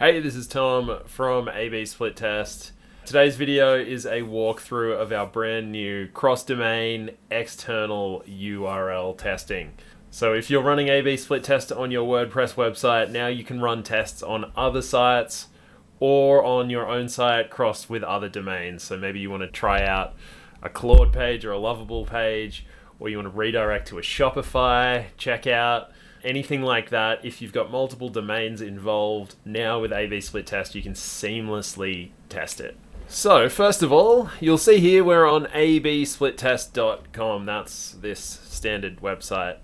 Hey, this is Tom from A/B Split Test. Today's video is a walkthrough of our brand new cross-domain external URL testing. So if you're running A/B Split Test on your WordPress website, now you can run tests on other sites or on your own site crossed with other domains. So maybe you want to try out a Claude page or a Lovable page, or you want to redirect to a Shopify checkout. Anything like that. If you've got multiple domains involved, now with A/B Split Test, you can seamlessly test it. So first of all, you'll see here we're on absplittest.com. That's this standard website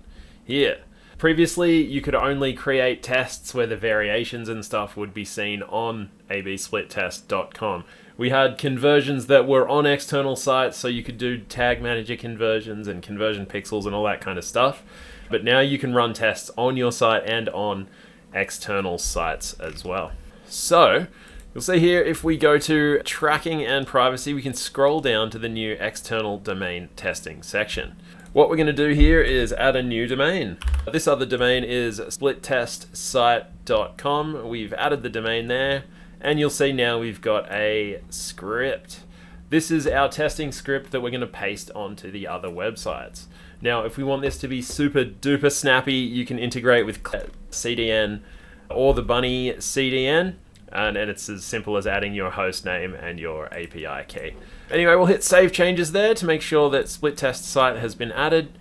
here. Previously, you could only create tests where the variations and stuff would be seen on absplittest.com. We had conversions that were on external sites, so you could do tag manager conversions and conversion pixels and all that kind of stuff. But now you can run tests on your site and on external sites as well. So you'll see here, if we go to tracking and privacy, we can scroll down to the new external domain testing section. What we're going to do here is add a new domain. This other domain is splittestsite.com. We've added the domain there, and you'll see now we've got a script. This is our testing script that we're going to paste onto the other websites. Now, if we want this to be super duper snappy, you can integrate with CDN or the Bunny CDN, and it's as simple as adding your host name and your API key. Anyway, we'll hit save changes there to make sure that split test site has been added.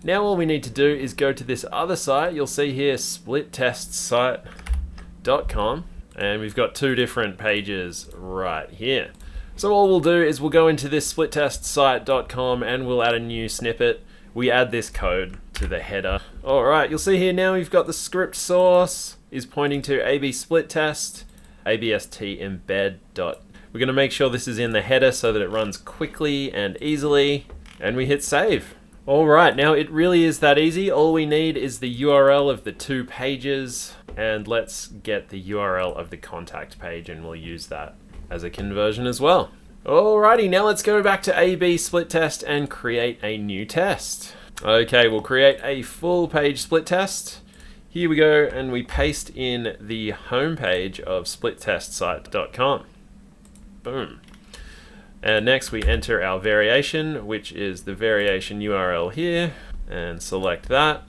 Now all we need to do is go to this other site. You'll see here splittestsite.com, and we've got two different pages right here. So all we'll do is we'll go into this splittestsite.com and we'll add a new snippet. We add this code to the header. All right, you'll see here now we've got the script source is pointing to AB split test, abst embed. We're going to make sure this is in the header so that it runs quickly and easily, and we hit save. All right, now it really is that easy. All we need is the URL of the two pages, and let's get the URL of the contact page, and we'll use that as a conversion as well. Alrighty, now let's go back to A/B split test and create a new test. Okay, we'll create a full page split test. Here we go, and we paste in the home page of splittestsite.com. Boom. And next we enter our variation, which is the variation URL here, and select that.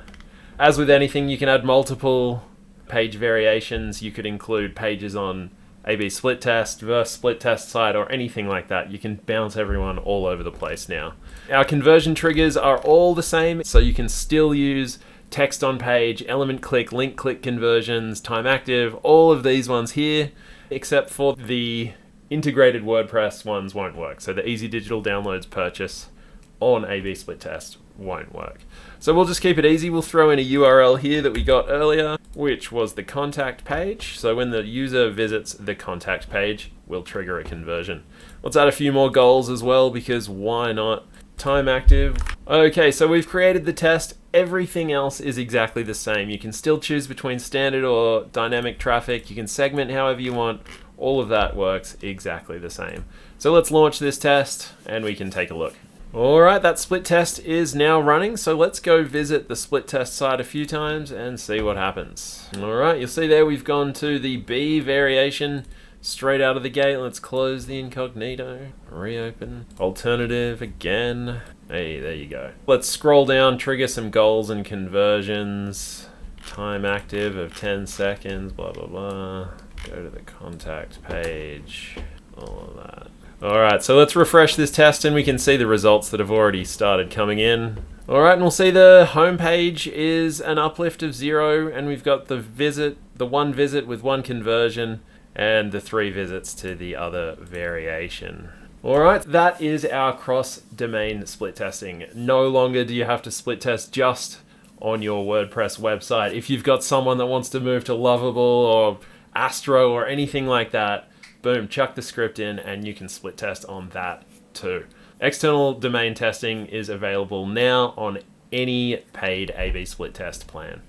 As with anything, you can add multiple page variations. You could include pages on A/B split test versus split test site or anything like that. You can bounce everyone all over the place now. Our conversion triggers are all the same, so you can still use text on page, element click, link click conversions, time active, all of these ones here, except for the integrated WordPress ones won't work. So the easy digital downloads purchase on A/B split test won't work. So we'll just keep it easy. We'll throw in a URL here that we got earlier, which was the contact page. So when the user visits the contact page, we'll trigger a conversion. Let's add a few more goals as well, because why not? Time active. Okay, so we've created the test. Everything else is exactly the same. You can still choose between standard or dynamic traffic. You can segment however you want. All of that works exactly the same. So let's launch this test and we can take a look. All right, that split test is now running. So let's go visit the split test site a few times and see what happens. All right, you'll see there we've gone to the B variation straight out of the gate. Let's close the incognito, reopen, alternative again. Hey, there you go. Let's scroll down, trigger some goals and conversions. Time active of 10 seconds, blah, blah, blah. Go to the contact page, all of that. All right, so let's refresh this test and we can see the results that have already started coming in. All right, and we'll see the home page is an uplift of 0, and we've got the one visit with one conversion, and the 3 visits to the other variation. All right, that is our cross-domain split testing. No longer do you have to split test just on your WordPress website. If you've got someone that wants to move to Lovable or Astro or anything like that, boom, chuck the script in and you can split test on that too. External domain testing is available now on any paid A/B split test plan.